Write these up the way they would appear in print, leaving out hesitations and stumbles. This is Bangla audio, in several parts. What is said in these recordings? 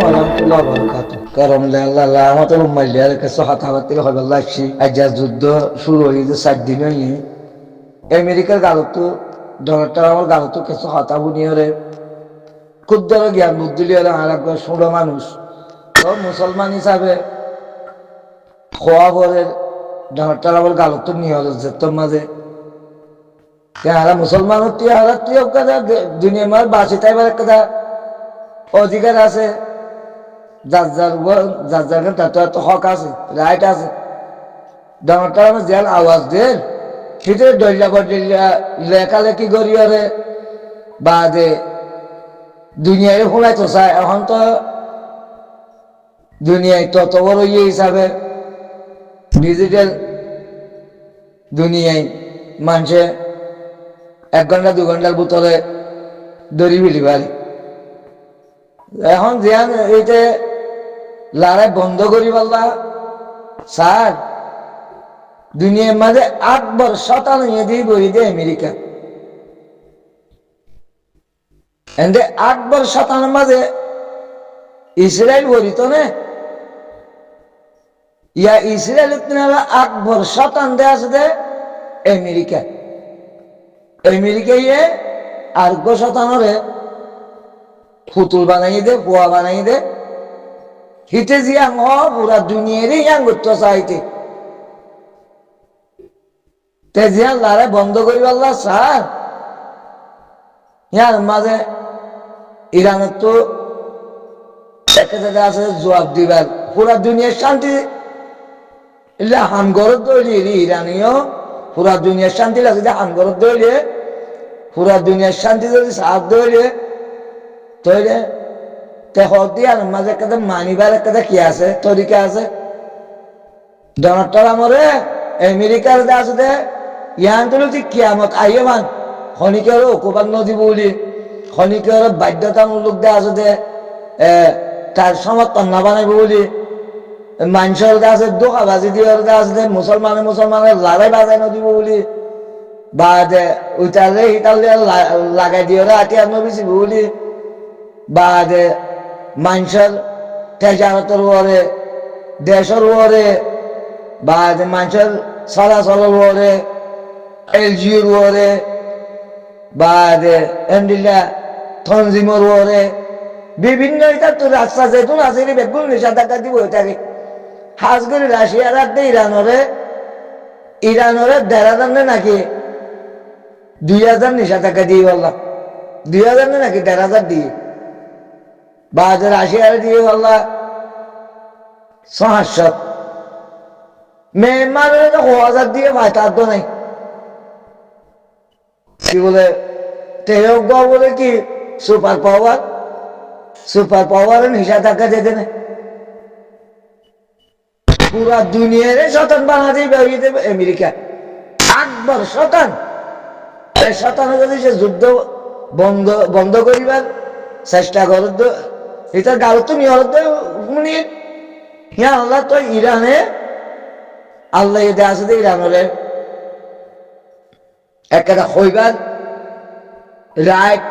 warahmatullahi wabarakatuh. কারণ আল্লাহ আমাদের উম্মাইলিয়ার কাছে হতাহতের হবে লাগছি আজ যুদ্ধ শুরু হয়েছে 7 দিন হয়ে আমেরিকার গালত ডোনাল্ড ট্রাম্পের গালত কিছু হতাবুনিয়রে ক্ষুদ্র জ্ঞান বুদ্ধি লিয়ারে আর একবার ষোলো মানুষ তো মুসলমান হিসাবে খোয়া বরের ডোনাল্ড ট্রাম্পের গালত নিয়ে যেত মাঝে আর মুসলমান দুনিয়া মার বাঁচি তাইবার একটা অধিকার আছে যার যার তার তো হক আছে রাইট আছে ডোনাল্ড ট্রাম্প যে আওয়াজ দেন ভিতরে ডলিয়া বডলিয়া লেখালেখি করিয়ারে বাদে দুনিয়ায় শোনাইতো চাই এখন তো দুনিয়ায় তত বড় ইয়ে হিসাবে ডিজিটাল দুনিয়ায় মানুষে 1 ঘন্টা 2 ঘন্টার ভিতরে দড়ি ফেলি পারি এখন জিয়ান এইটা লড়াই বন্ধ করি বললা স্যার দুনিয়ার মাঝে 8 বছর শতাংশ দিয়ে বই দে আমেরিকা এন্ড 8 বছর শতাংশ মাঝে ইসরায়েল বলিত না ইয়া ইসরায়েল 8 বছর শতাংশ আছে দে আমেরিকা আমেরিকায় 8 শতাংশে পুতুল বানাই দে পোয়া বানাই দে হিতে জিয়াং হ পুরা দুনিয়ারই ইয়াং করতে চাইতে তে জিয়াং লারে বন্ধ করি আল্লাহ স্যার ইয়ার মাঝে ইরানের তো একটা জায়গা আছে জবাব দিবার পুরা দুনিয়ার শান্তি হানগরত দৌড়ি ইরানীয় পুরা দুনিয়ার শান্তি লাগছে হানগরত দৌড়িয়ে পুরা দুনিয়ার শান্তি যদি সাথ দৌড়িয়ে তৈরে তে হক দিয়ে আর মাঝে একটা মানিবার একটা কি আছে তরিকা আছে ডোনাল্ড ট্রাম্পরে আমেরিকার যে আছে দে ইয়ান তুলি কিয়ামত আইয়ে মান খনিকের অকুপান নদী বলি খনিকের বাধ্যতামূলক দে আছে দে তার সমর্থন না বানাইব বলি মানুষের কাছে দোকাবাজি দিয়ে আছে দে মুসলমানের লড়াই বাজাই নদীব বলি বা দে উইটালে হিটালে লাগাই দিয়ে আটিয়ার নবিছিব বলি বা দে মানুষের তেজারতের ওরে দেশের ওরে বা মানুষের চলাচলের ওরে এলজিওর ওরে বা এন্ডিলা তনজিমর ওরে বিভিন্ন এটা তো রাস্তা যেহেতু আছে বেগুন নিষেধাজ্ঞা দিব এটাকে হাজ করে রাশিয়ার রাখতে ইরানরে 1,500 নাকি 2,000 নিষেধাজ্ঞা দিয়ে বললাম 2,000 নাকি 1,500 দিয়ে বা রাশিয়ার দিয়ে বললাম 600 মেহমানের 1,000 দিয়ে ভাই তার তো নাই কি বলে তেহজ্ঞ বলে কি সুপার পাওয়ার নিষেধাজ্ঞা যেতে না পুরা দুনিয়ারে শতান বানাতেই বেরিয়ে দেবে আমেরিকা 8 বছর শতান যদি সে যুদ্ধ বন্ধ করিবার চেষ্টা করে এটা গালত নিহত আল্লাহ তো ইরানে আল্লাহ এতে আছে যে ইরানের একটা হইবার রাইট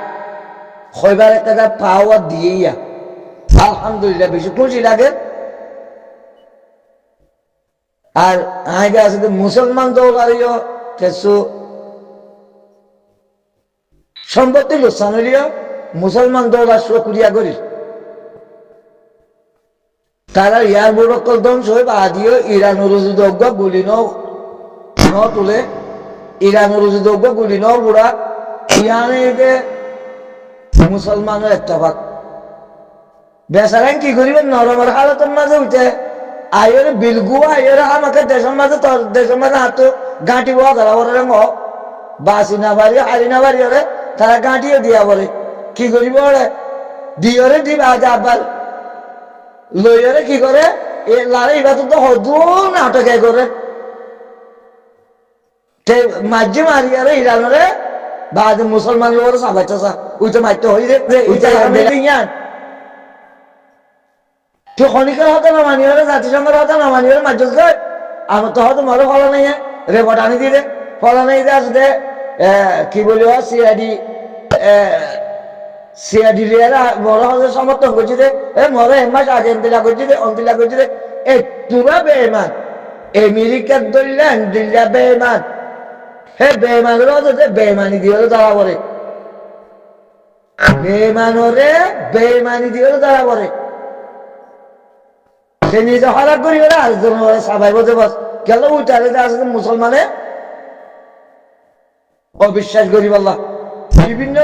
হইবার একটা পাওয়ার দিয়ে আলহামদুলিল্লাহ বেশি খুশি লাগে আর আগে আছে যে মুসলমান দৌড়ারিও কিছু সম্পত্তি লোকসানিও মুসলমান দৌড়া সুক্রিয়া করি তারা ইয়ার বুড়কল ধ্বংস হয়ে আদিও ইরান রুজুদজ্ঞ গুলি ন তুলে ইরান রুজুদজ্ঞ গুলি ন বুড়া ইয়ানে মুসলমানের একটা ভাগ বেচারান কি করিবেন নরমের হালতের মাঝে উঠে আয়ের বিলগু আয়ের আমাকে দেশের মাঝে হাত গাঁটি বোয়া ধরা বলে বাসি না বাড়ি হারি না বাড়ি ওরে তারা গাঁটিও দিয়া বলে কি করিব ওরে দিয়রে দিব আজ আবার লইরে কি করে এ লারে এবার তো হদু নাটক করে মাঝে মারি আরে ইরানরে বাদ মুসলমান ওরে সাবাইতেছা উইতে মারতে হই রে উইতে ইয়ান তো খনিকের হতে না মানি ওরে জাতিসংঘের হতে না মানি ওরে মাঝে আমার তো হয়তো মারো ফলা নেই রেপোর্ট আনি দিলে ফলা নেই আসলে কি বলি সিআইডি সিয়াডিলিয়ারা বড় হলে সমর্থন করছি রে এ মরে মাস আগে এন্দিলা করছি রে অন্দিলা করছি রে এ তুরা বেমান আমেরিকার দলিলেন দিল্লা বেমান হে বেমানের হচ্ছে বেমানি দিয়ে ধরা পড়ে বেমানরে বেমানি দিয়ে ধরা পড়ে সে নিজে হরাক করি ওরা আরেকজন ওরা সবাই বোঝে বস গেল উঠারে আছে মুসলমানে অবিশ্বাস করি বললা বিভিন্ন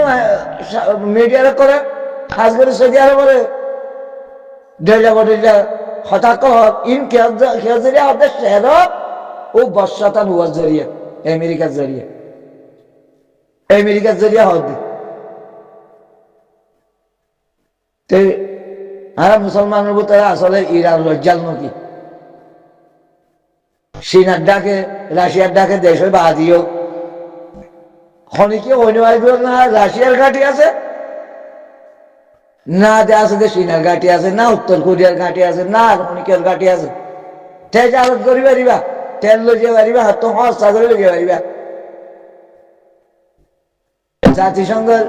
মিডিয়ারা করে খাস করে সৌদি আরবের ডেলা হঠাৎ ইন খেজরিয়া হতে শের ও বর্ষাতান হুয়ার জরিয়ে আমেরিকার জরিয়া হতে আর মুসলমানের ভিতরে আসলে ইরান লজ্জাল নাকি চীনার ডাকে রাশিয়ার ডাকে দেশ বাদিও খনিকে অনিবার্য না রাশিয়ার ঘাঁটি আছে না আছে যে চীনার ঘাঁটি আছে না উত্তর কোরিয়ার ঘাঁটি আছে না খনিকের ঘাঁটি আছে তেজ আরত করি পারিবা তেল লইতে পারিবা হাত হস্তা করে লইতে পারিবা জাতিসংঘের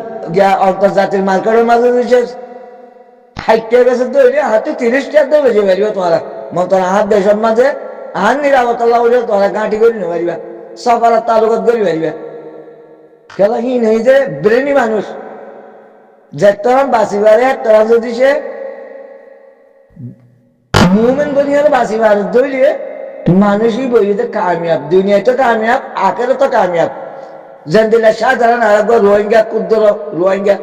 আন্তর্জাতিক মার্কেটের মাঝে দিয়েছে 60 টাকা বেচে তৈরি হাতে 30 টাকা বেচে পারিবা তোমরা তোরা হাত দেশের মাঝে আহার নিরাপত্তা লাগলে তোরা ঘাঁটি করে নিতে পারিবা সফার তালুকত করি পারিবা খেলা হীন হয়ে যে ব্রেনি মানুষ যে তরম বাঁচিবারে তরম যদি সে মুভমেন্ট বলি হলে বাঁচিবার ধরিয়ে মানুষই বইতে কামিয়াব দুনিয়ায় তো কামিয়াব আখেরে তো কামিয়াব যেন দিলে সাধারণ আরব রোহিঙ্গা ক্ষুদ্র রোহিঙ্গা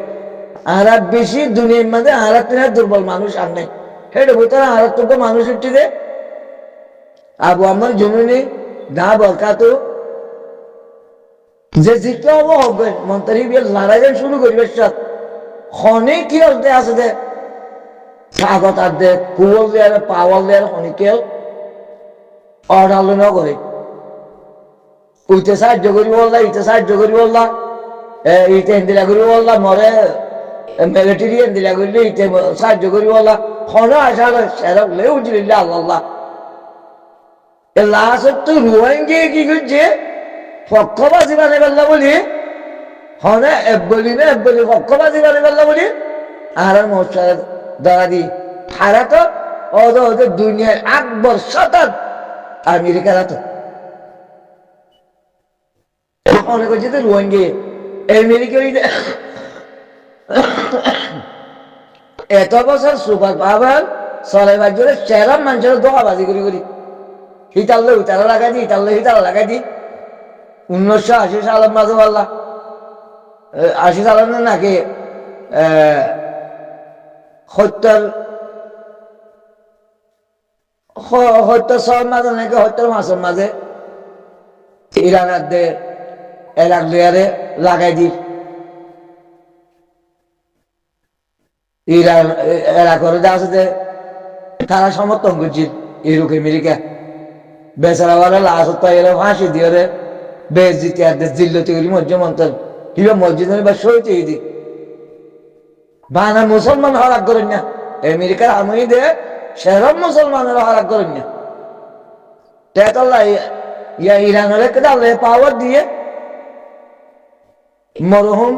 আরব বেশি দুনিয়ার মধ্যে আরব তিন দুর্বল মানুষ আর নেই হেঁটে ভিতরে আরব তো মানুষ উঠতে দে আবু আমার জনুনি না বরকাত যে জিজ্ঞা হবো হবে মন্ত্রী বিয়ে লড়াই শুরু করবে সাথ খনে কি হতে আছে দে স্বাগত আর দে কুয়ল দেয়ার পাওয়াল দেয়ার খনিকেও অর্ডার ন করে উইতে সাহায্য করি বললা ইতে সাহায্য করি বললা ইতে এন্দিলা করি বললা মরে মিলিটারি এন্দিলা করলে ইতে সাহায্য করি বললা খনো আসা সেরক লে উঠলিল্লা আল্লাহ লাস্ট তো রোহিঙ্গা কি করছে পক্ষবাজি বানে পারলা বলি হনে বলি না বলি পক্ষবাজি বানে পারলা বলি আর মোর্চার দ্বারা দি হারা তো ওদের দুনিয়ার আকবর শতাব আমেরিকার তো মনে করছে তো রোহিঙ্গা আমেরিকা এত বছর সুপার পাওয়ার চলাইবার জন্য সেরা মানুষের দোকাবাজি করি করি হিতালে উতারা লাগাই দি হিতালে হিতালা লাগাই দি 1980 সালের মাঝে বললা 80 সালের নাকি 76 মাঝে নাকি 70 মাসের মাঝে ইরানের দে এলাক লেয়ারে লাগাই দি ইরান এলাকার আছে তারা সমর্থন করছে ইউরোপ আমেরিকা বেচারা বলে লাশ এরা ফাঁসি দিয়ে রে বেশ দিতে আর জিল্লতি করি মসজিদ মন্তর কিবা মসজিদ বা সইতে দি বানা মুসলমান হরাক করেন না আমেরিকার আমি দে সেরম মুসলমানের হরাক করেন না তেতাল্লাহ ইয়া ইরানের কেদালে পাওয়ার দিয়ে মরহুম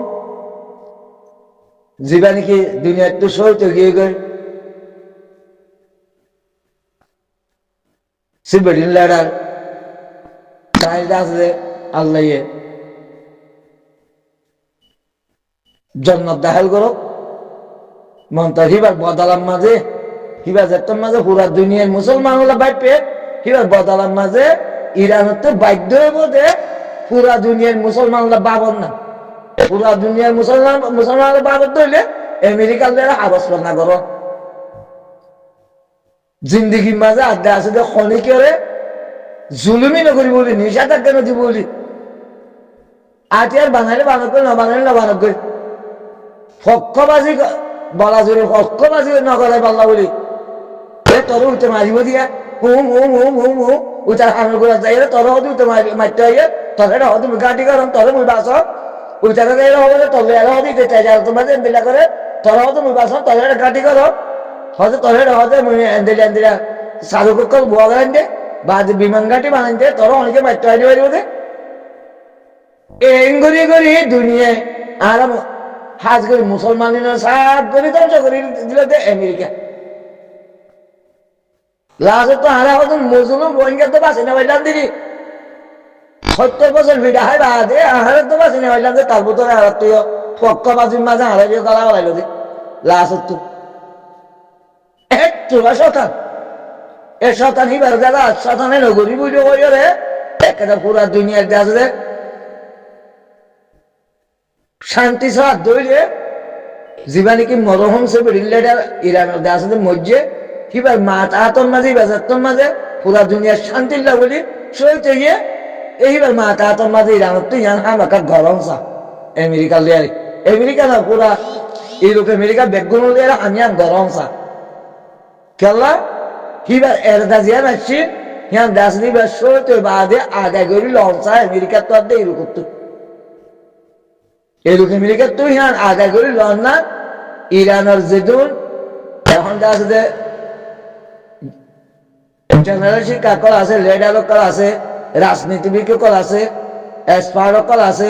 জীবানীকে দুনিয়া একটু সইতে গিয়ে গই সিবেডিন লেডার আছে আল্লাহ জন্নত দাখিল করো মন্ত্র হিবার বদালাম মাঝে হিবার যেতাম মাঝে পুরা দুনিয়ার মুসলমান হলে বাইট পেয়ে হিবার বদালাম মাঝে ইরানের তো বাধ্য হইব যে পুরা দুনিয়ার মুসলমান হলে বাবন না পুরা দুনিয়ার মুসলমান হলে বাবর ধরলে আমেরিকার দ্বারা আবাস না করো জিন্দগির মাঝে আড্ডা আছে যে খনিকেরে জুলুমি নকরি বলি নিষেধাজ্ঞা নদী বলি আটিয়ার বাঙালি বানক করে না বাঙালি না বানক করে পক্ষবাজি বলা জোরে পক্ষবাজি নকরে পাল্লা বলি তোর উঠতে মারিব দিয়া হুম হুম হুম হুম হুম উঠার হামের করে যাই তোর হতে উঠতে মারতে হইয়ে তোর এটা হতে গাঁটি করম তোর মুই বাস উঠাকে যাই হবে তোর এরা হতে যেতে যায় তোমার এন্দিলা করে তোর হতে মুই বাস তোর এটা গাঁটি করো হয়তো তোর এটা হতে মুই এন্দিলা এন্দিলা সাধু কক্ষল বুয়া গান দে বা বিমান ঘাটি বানাইতে তোর অনেকে মারতে হয়নি পারিব দে এই গড়ি গড়ি দুনিয়ায় আর হাজ করে মুসলমানের সাত করে ধ্বংস করে দিল আমেরিকা। লাস্টে তো হারা হতো মুসলিম রোহিঙ্গা তো বাঁচে না বললাম দিদি 70 বছর ভিড়া হয় বাদে আহারে তো বাঁচে না বললাম যে তার ভিতরে আর তুই পক্ষবাজির মাঝে হারাই দিয়ে তালা বলাইল দি লাস্ট তো একটু শতান এ শতান হিবার যারা শতানে নগরী বুঝে বই রে একটা পুরা দুনিয়ার দেশে শান্তি ছাড়া দইলে জীবানি কি মরহম সে রিলেটেড ইরানের দেশের মধ্যে কিবার মাথা হাতর মাঝে বেজাতর মাঝে পুরা দুনিয়ার শান্তি লাগলি সইতে গিয়ে এইবার মাথা হাতর মাঝে ইরানের তো ইয়ান হামাকা গরম চা আমেরিকা লিয়ারি আমেরিকা না পুরা ইউরোপ আমেরিকা বেগুন লিয়ারা আমি আর গরম চা কেলা কিবার এরদা জিয়া আসছি ইয়ান দাস নিবার সইতে বাদে আগে গড়ি লঞ্চা আমেরিকা তো আর দেই করতো এরূপ আমেরিকা তো ইয়ান আগে গড়ি লন না ইরানের যেদুন এখন দাস দে জেনারেল শিক্ষাকল আছে, লিডারকল আছে, রাজনীতিবিদকল আছে, এক্সপার্টকল আছে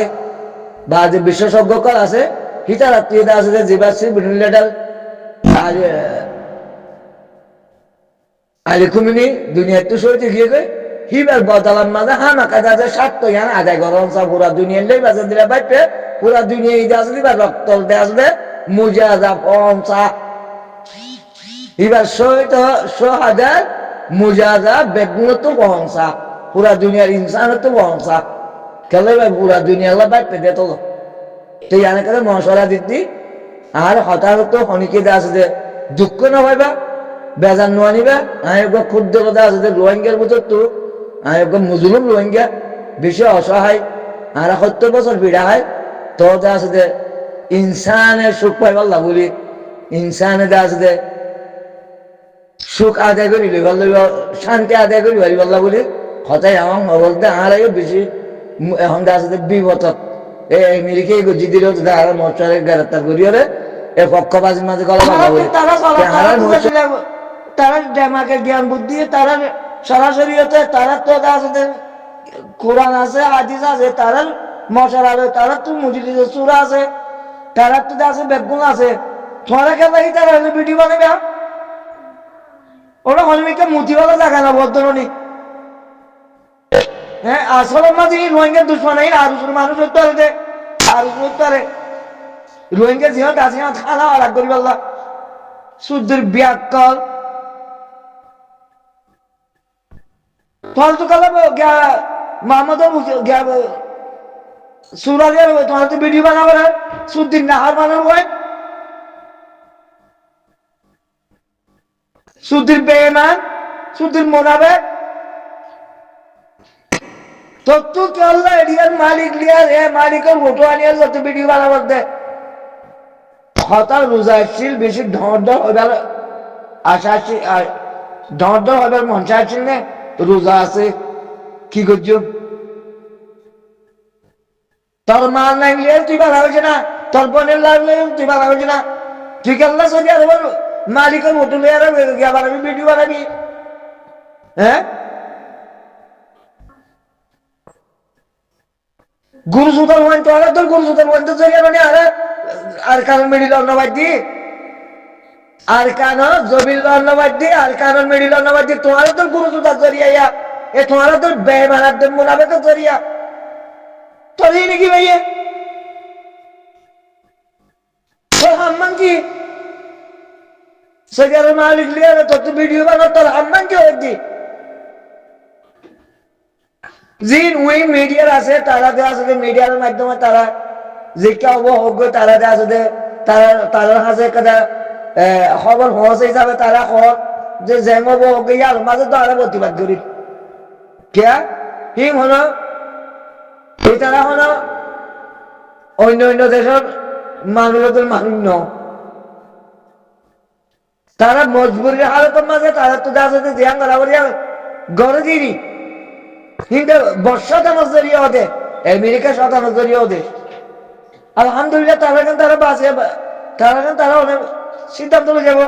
বা যে বিশেষজ্ঞকল আছে হিতার আত্মীয়তা আছে যে জীবাশ্রী বিভিন্ন লিডার আর আরে কুমিনি দুনিয়ার তো সইতে গিয়ে গই হিবার বদলাম মাঝে হামাকা যাতে স্বার্থ ইয়ান আদায় গরম চা পুরা দুনিয়ার লেই বাজার দিলে বাইপে পুরা দুনিয়া ইদে আসলে বা রক্তল দে আসলে মুজা যা পঞ্চা এবার হাজার মুজাদা বেগুন তো বহংসা পুরা দুনিয়ার ইনসান তো বহংসা খেলে ভাই পুরা দুনিয়া বাইর পেতে তো তো জানে করে মশলা দিতি আর হঠাৎ তো হনিকে আছে যে দুঃখ না হইবা বেজার নোয়া নিবা আমি ক্ষুদ্র কথা আছে যে রোহিঙ্গার ভিতর তো আমি মুসলিম রোহিঙ্গা বেশি অসহায় আর 70 বছর ভিড়া হয় তো আছে যে ইনসানের সুখ পাইবার না বলি ইনসানে আছে যে সুখ আদায় করি শান্তি আদায় করি পারি বললা বলি হতাই আমার বলতে আর বেশি এখন আছে বিপদ এই আমেরিকাই গজি দিল মশারে গ্রেপ্তার করি রে এ পক্ষবাজির মাঝে গলা বাধা বলি তারা ডেমাকে জ্ঞান বুদ্ধি তারা সরাসরি হতে তারা তো আছে কোরআন আছে হাদিস আছে তারা মশার আছে তারা তো মুজিদ সুরা আছে তারা তো আছে বেগুন আছে তোমার খেলা তারা ভিডিও বানাবে ওরা হলমিকে মুতিওয়ালা জায়গা না বদ্ধরণী হ্যাঁ আসলে মাঝে রোহিঙ্গা দুশ্মন আর মানুষ হতে পারে আর হতে পারে রোহিঙ্গা জিহত আছে খানা আলাগ করি বললা শুদ্ধের ব্যাকল ফল তো কালা মোহাম্মদ সুরালিয়ার তোমার তো ভিডিও বানাবে শুদ্ধির নাহার বানাবো সুধীর বেমান সুধীর মোনাবে তত্ত্ব কেল্লা এরিয়ার মালিক লিয়ার এ মালিকের ভোটো আনিয়ার যত ভিডিও বানাবার দে হতার রোজা আসছিল বেশি ঢর হবার আশা আসছিল ঢর হবার মনসা আসছিল না রোজা আছে কি করছো তোর মাল নাই লিয়ে তুই বানা হয়েছে না তোর বোনের লাগলে তুই বানা হয়েছে না তুই কেল্লা সরি আর বল মালিকের হোটেল বানাবি ভিডিও বানাবি হ্যাঁ গুরু সুতার ওয়ান তো আলাদা তোর গুরু সুতার ওয়ান তো জরিয়া মানে আর কারণ মিডিল অন্নবাদ দি আর কান জবিল অন্নবাদ দি আর কারণ মিডিল অন্নবাদ দি তোমার তোর গুরু সুতার জরিয়া এ তোমার তোর ব্যয় বানার মুনাবে তো জরিয়া তোর নাকি ভাইয়া তোর হাম্মান কি সেখানে মালিক লিয়ে তত ভিডিও বানাও তোর আম্মান কি হয়েছি জিন ওই মিডিয়ার আছে তারা আছে মিডিয়ার মাধ্যমে তারা যে কেউ অজ্ঞ তারা আছে তারা আছে কথা খবর হসে হিসাবে তারা খবর যে জেঙ্গ অজ্ঞ ইয়ার মাঝে তো আরো প্রতিবাদ করি কে হিম হলো এই তারা হলো অন্য অন্য দেশের মানুষদের মানুষ ন তারা মজবুরির হালতের মাঝে তারা তো আছে জিয়ান গড়াগড়ি গড়ে দিই কিন্তু বর্ষাতানোর জরিয়ে ওদের আমেরিকা শতানোর জরিয়ে ওদের আলহামদুলিল্লাহ তারা বাঁচে তারা অনেক সিদ্ধান্ত যাব